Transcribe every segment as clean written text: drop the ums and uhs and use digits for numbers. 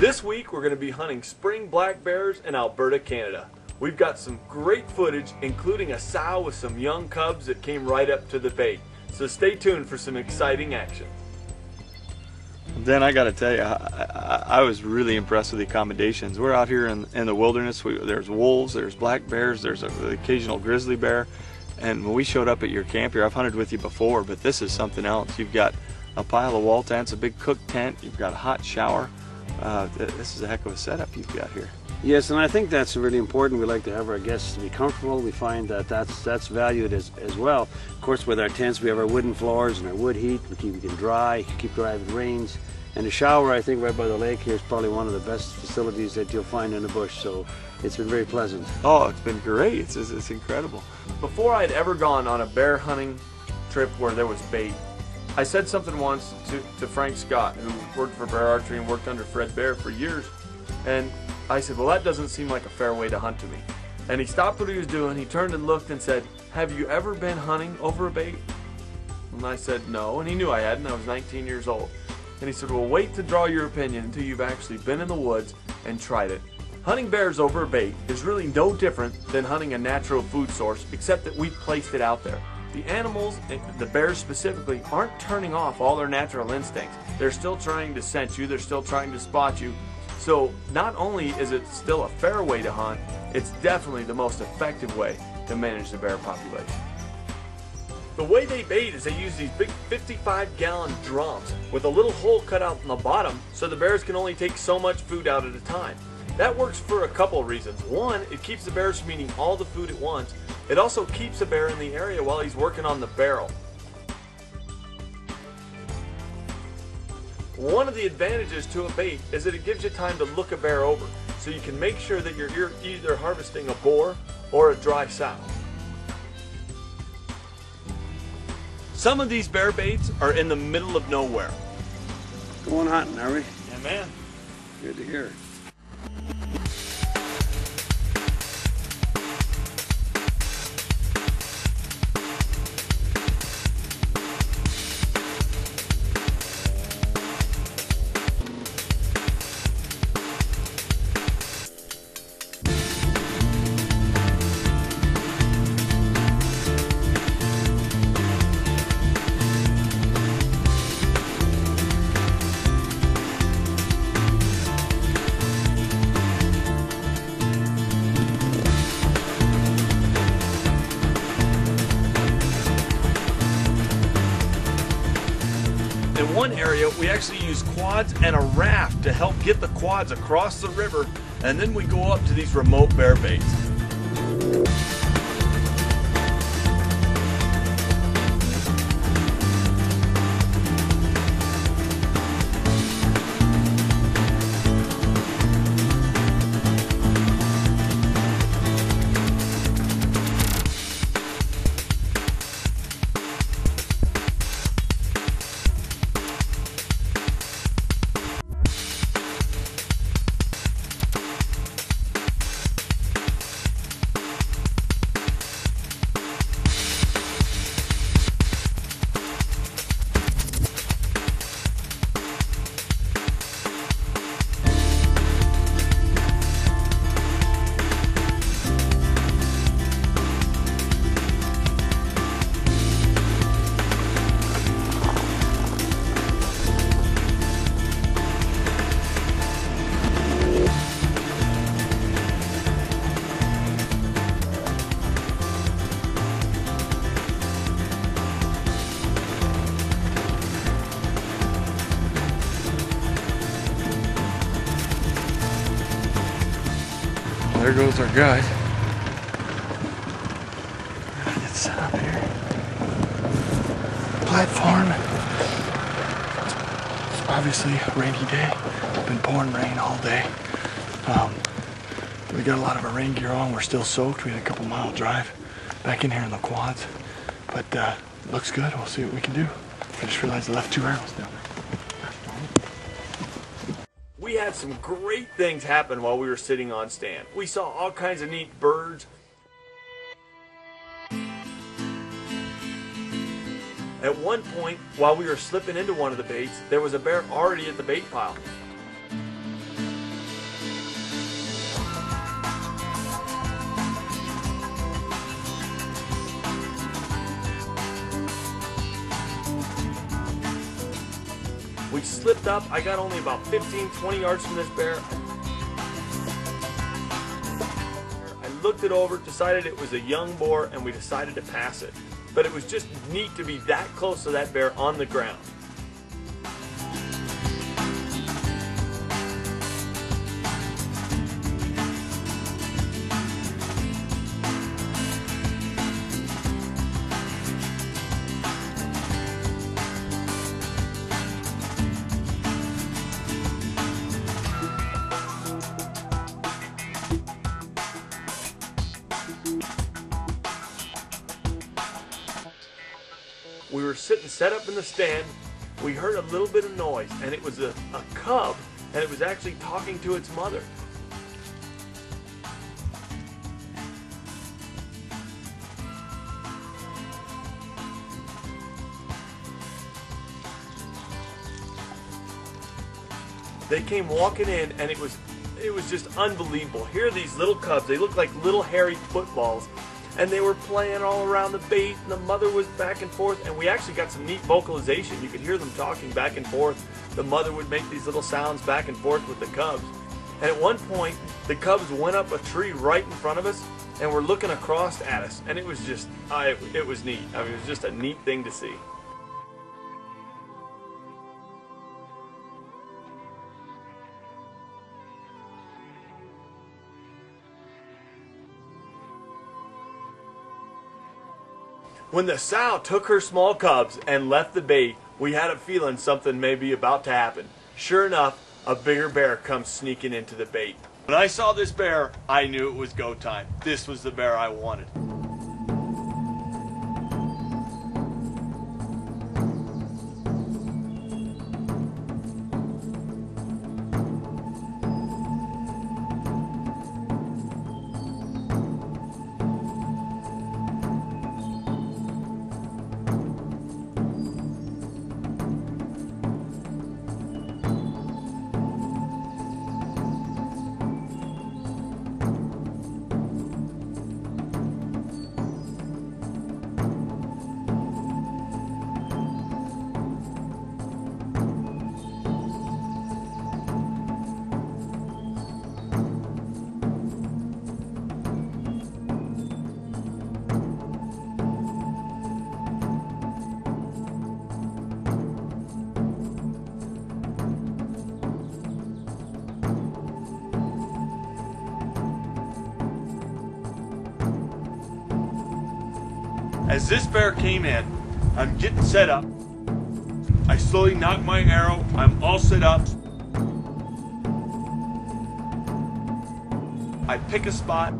This week we're going to be hunting spring black bears in Alberta, Canada. We've got some great footage, including a sow with some young cubs that came right up to the bait. So stay tuned for some exciting action. Dan, I got to tell you, I was really impressed with the accommodations. We're out here in the wilderness. There's wolves, there's black bears, there's the occasional grizzly bear. And when we showed up at your camp here, I've hunted with you before, but this is something else. You've got a pile of wall tents, a big cook tent, you've got a hot shower. This is a heck of a setup you've got here. Yes, and I think that's really important. We like to have our guests to be comfortable. We find that that's valued as well. Of course, with our tents, we have our wooden floors and our wood heat. We keep it dry, keep dry if it rains. And the shower, I think, right by the lake here is probably one of the best facilities that you'll find in the bush. So it's been very pleasant. Oh, it's been great. It's incredible. Before I'd ever gone on a bear hunting trip where there was bait, I said something once to Frank Scott, who worked for Bear Archery and worked under Fred Bear for years. And I said, well, that doesn't seem like a fair way to hunt to me. And he stopped what he was doing, he turned and looked and said, have you ever been hunting over a bait? And I said, no, and he knew I hadn't. I was 19 years old. And he said, well, wait to draw your opinion until you've actually been in the woods and tried it. Hunting bears over a bait is really no different than hunting a natural food source, except that we've placed it out there. The animals, the bears specifically, aren't turning off all their natural instincts. They're still trying to sense you, they're still trying to spot you. So not only is it still a fair way to hunt, it's definitely the most effective way to manage the bear population. The way they bait is they use these big 55-gallon drums with a little hole cut out in the bottom so the bears can only take so much food out at a time. That works for a couple reasons. One, it keeps the bears from eating all the food at once. It also keeps the bear in the area while he's working on the barrel. One of the advantages to a bait is that it gives you time to look a bear over, so you can make sure that you're either harvesting a boar or a dry sow. Some of these bear baits are in the middle of nowhere. Going hunting, are we? Yeah, man. Good to hear. In one area, we actually use quads and a raft to help get the quads across the river, and then we go up to these remote bear baits. There goes our guide. It's set up here. Platform. It's obviously a rainy day. It's been pouring rain all day. We got a lot of our rain gear on. We're still soaked. We had a couple mile drive back in here in the quads. But it looks good. We'll see what we can do. I just realized I left 2 arrows down there. We had some great things happen while we were sitting on stand. We saw all kinds of neat birds. At one point, while we were slipping into one of the baits, there was a bear already at the bait pile. We slipped up. I got only about 15, 20 yards from this bear. I looked it over, decided it was a young boar, and we decided to pass it. But it was just neat to be that close to that bear on the ground. We were sitting set up in the stand. We heard a little bit of noise, and it was a cub, and it was actually talking to its mother. They came walking in, and it was just unbelievable. Here are these little cubs. They look like little hairy footballs. And they were playing all around the bait, and the mother was back and forth, and we actually got some neat vocalization. You could hear them talking back and forth. The mother would make these little sounds back and forth with the cubs. And at one point, the cubs went up a tree right in front of us, and were looking across at us, and it was just, it was neat. I mean, it was just a neat thing to see. When the sow took her small cubs and left the bait, we had a feeling something may be about to happen. Sure enough, a bigger bear comes sneaking into the bait. When I saw this bear, I knew it was go time. This was the bear I wanted. As this bear came in, I'm getting set up. I slowly knock my arrow. I'm all set up. I pick a spot.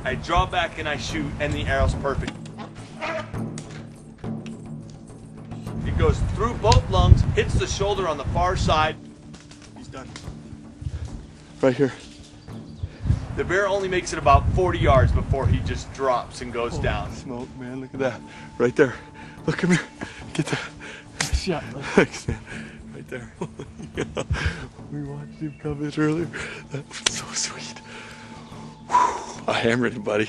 I draw back and I shoot, and the arrow's perfect. It goes through both lungs, hits the shoulder on the far side. He's done. Right here. The bear only makes it about 40 yards before he just drops and goes down. Smoke, man, look at that. Right there. Look, come here. Get that shot. Thanks, man. Right there. We watched him come in earlier. That was so sweet. Whew. I hammered him, buddy.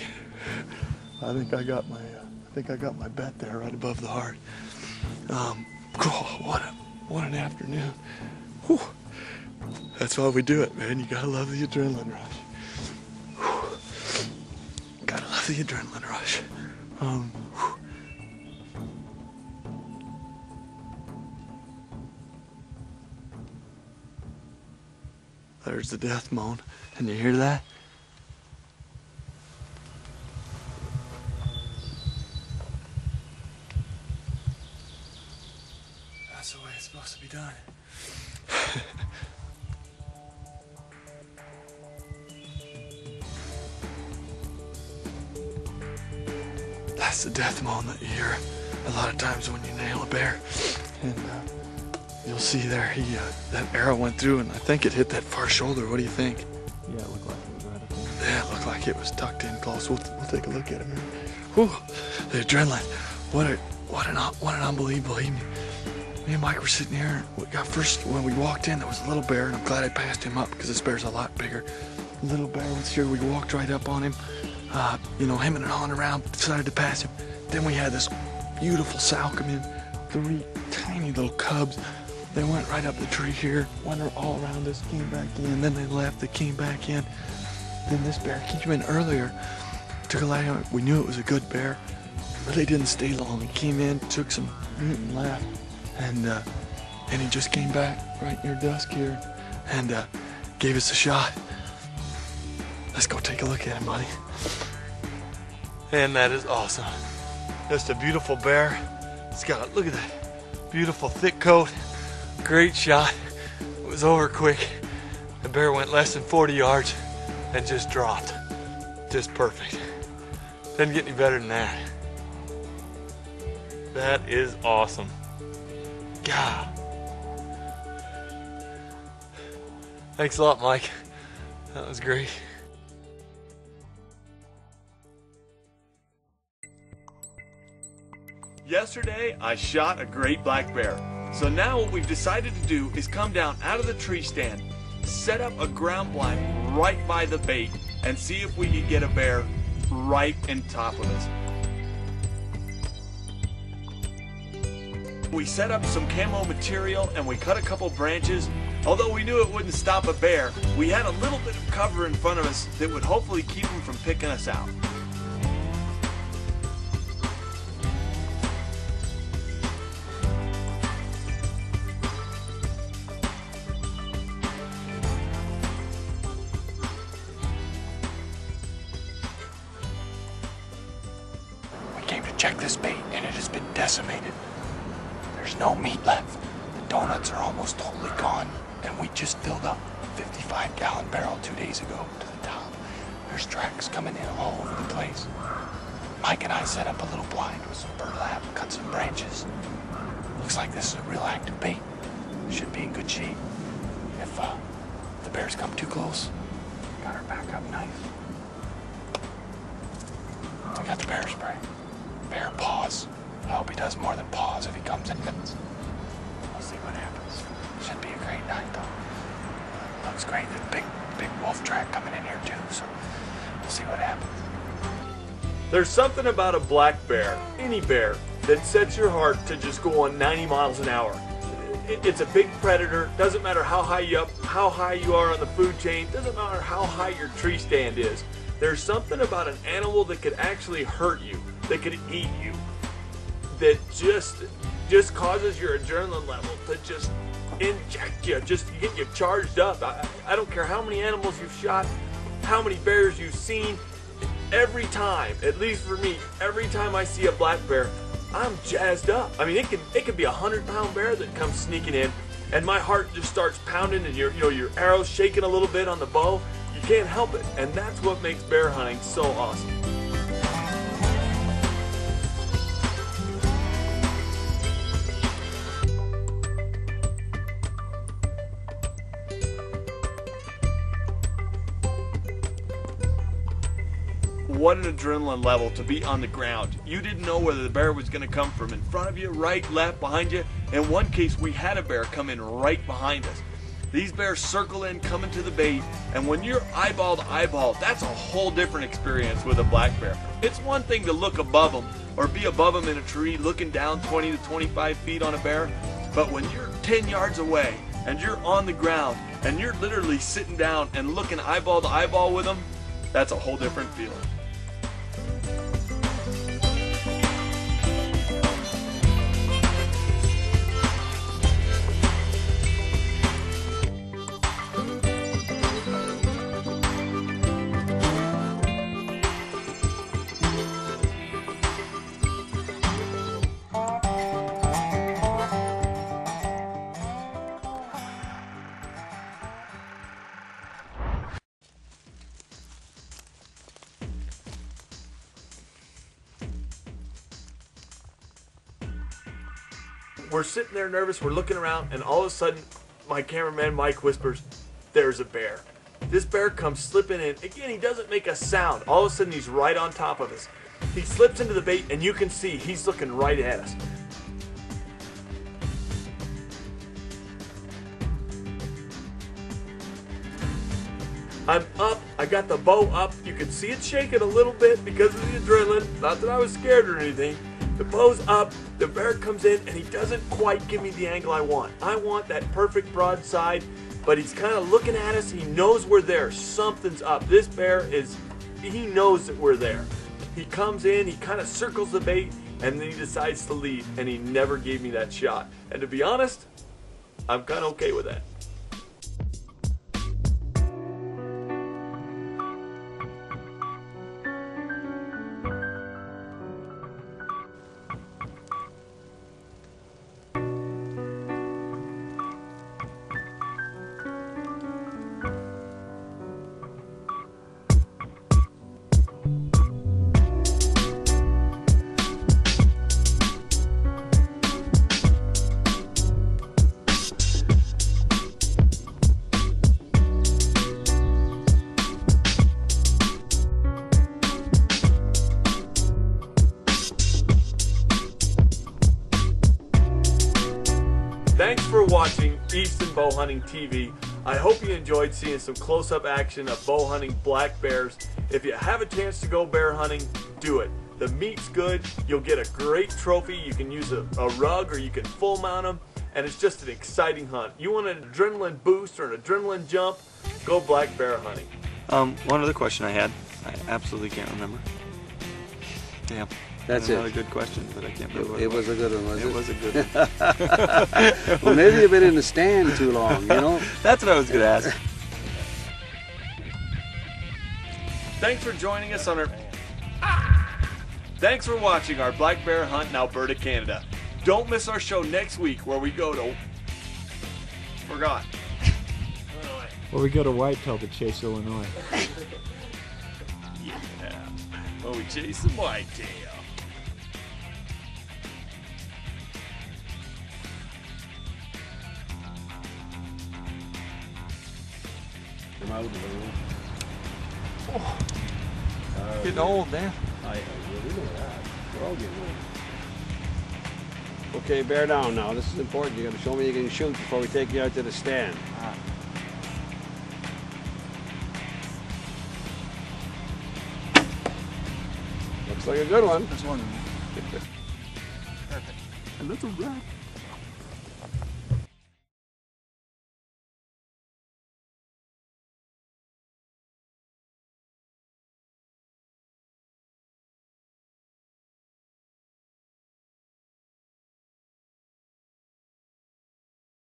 I think I got my bet there right above the heart. What an afternoon. Whew. That's why we do it, man. You gotta love the adrenaline rush. Whew. Gotta love the adrenaline rush. There's the death moan. And you hear that? That's the way it's supposed to be done. That's the death moan that you hear a lot of times when you nail a bear. And you'll see there, that arrow went through, and I think it hit that far shoulder. What do you think? Yeah, it looked like it was right up there. Yeah, it looked like it was tucked in close. We'll take a look at it, man. Whew, the adrenaline. What an unbelievable evening. Me and Mike were sitting here. When we walked in, there was a little bear, and I'm glad I passed him up because this bear's a lot bigger. little bear was here. We walked right up on him, you know, hemming and hawing around, decided to pass him. Then we had this beautiful sow come in, 3 tiny little cubs. They went right up the tree here, went all around us, came back in, then they left, they came back in. Then this bear came in earlier, took a lie on it. We knew it was a good bear, really didn't stay long. He came in, took some meat and left, and he just came back right near dusk here and gave us a shot. Let's go take a look at him, buddy. And that is awesome. Just a beautiful bear. It's got, look at that, beautiful thick coat. Great shot. It was over quick. The bear went less than 40 yards and just dropped. Just perfect. Doesn't get any better than that. That is awesome. God. Thanks a lot, Mike. That was great. Yesterday, I shot a great black bear. So now what we've decided to do is come down out of the tree stand, set up a ground blind right by the bait, and see if we can get a bear right in top of us. We set up some camo material and we cut a couple branches. Although we knew it wouldn't stop a bear, we had a little bit of cover in front of us that would hopefully keep him from picking us out. Check this bait, and it has been decimated. There's no meat left. The donuts are almost totally gone, and we just filled up a 55-gallon barrel 2 days ago to the top. There's tracks coming in all over the place. Mike and I set up a little blind with some burlap, cut some branches. Looks like this is a real active bait. Should be in good shape. If the bears come too close, got our backup knife. I got the bear spray. Bear paws. I hope he does more than paws if he comes in. We'll see what happens. Should be a great night though. Looks great. There's a big wolf track coming in here too, so we'll see what happens. There's something about a black bear, any bear, that sets your heart to just go on 90 miles an hour. It's a big predator. Doesn't matter how high you are on the food chain. Doesn't matter how high your tree stand is. There's something about an animal that could actually hurt you, that could eat you, that just causes your adrenaline level to just inject you, just get you charged up. I don't care how many animals you've shot, how many bears you've seen. Every time, at least for me, every time I see a black bear, I'm jazzed up. I mean, it could be a 100-pound bear that comes sneaking in, and my heart just starts pounding, and your arrow's shaking a little bit on the bow. You can't help it, and that's what makes bear hunting so awesome. What an adrenaline level to be on the ground. You didn't know whether the bear was going to come from in front of you, right, left, behind you. In one case, we had a bear come in right behind us. These bears circle in, coming to the bait, and when you're eyeball to eyeball, that's a whole different experience with a black bear. It's one thing to look above them or be above them in a tree looking down 20 to 25 feet on a bear, but when you're 10 yards away and you're on the ground and you're literally sitting down and looking eyeball to eyeball with them, that's a whole different feeling. We're sitting there nervous, we're looking around, and all of a sudden, my cameraman Mike whispers, "There's a bear." This bear comes slipping in. Again, he doesn't make a sound. All of a sudden, he's right on top of us. He slips into the bait, and you can see he's looking right at us. I'm up, I got the bow up. You can see it shaking a little bit because of the adrenaline. Not that I was scared or anything. The bow's up, the bear comes in, and he doesn't quite give me the angle I want. I want that perfect broadside, but he's kind of looking at us. He knows we're there. Something's up. This bear he knows that we're there. He comes in, he kind of circles the bait, and then he decides to leave, and he never gave me that shot. And to be honest, I'm kind of okay with that. Thanks for watching Easton Bow Hunting TV. I hope you enjoyed seeing some close-up action of bow hunting black bears. If you have a chance to go bear hunting, do it. The meat's good, you'll get a great trophy, you can use a rug or you can full mount them, and it's just an exciting hunt. You want an adrenaline boost or an adrenaline jump, go black bear hunting. One other question I had, I absolutely can't remember. Damn. That's Another it. good question, but I can't remember what It was a good one, was it? It was a good one. Well, maybe you've been in the stand too long, you know? That's what I was going to ask. Thanks for joining us on our... Thanks for watching our black bear hunt in Alberta, Canada. Don't miss our show next week where we go to... Forgot. Well, we go to Whitetail to chase Illinois. Yeah. Well, we chase some whitetail. I'm out of the room. Getting old, man. We know that. We're all getting old. Okay, bear down now. This is important. You got to show me you can shoot before we take you out to the stand. Looks like a good one. There's one. And that's a wrap.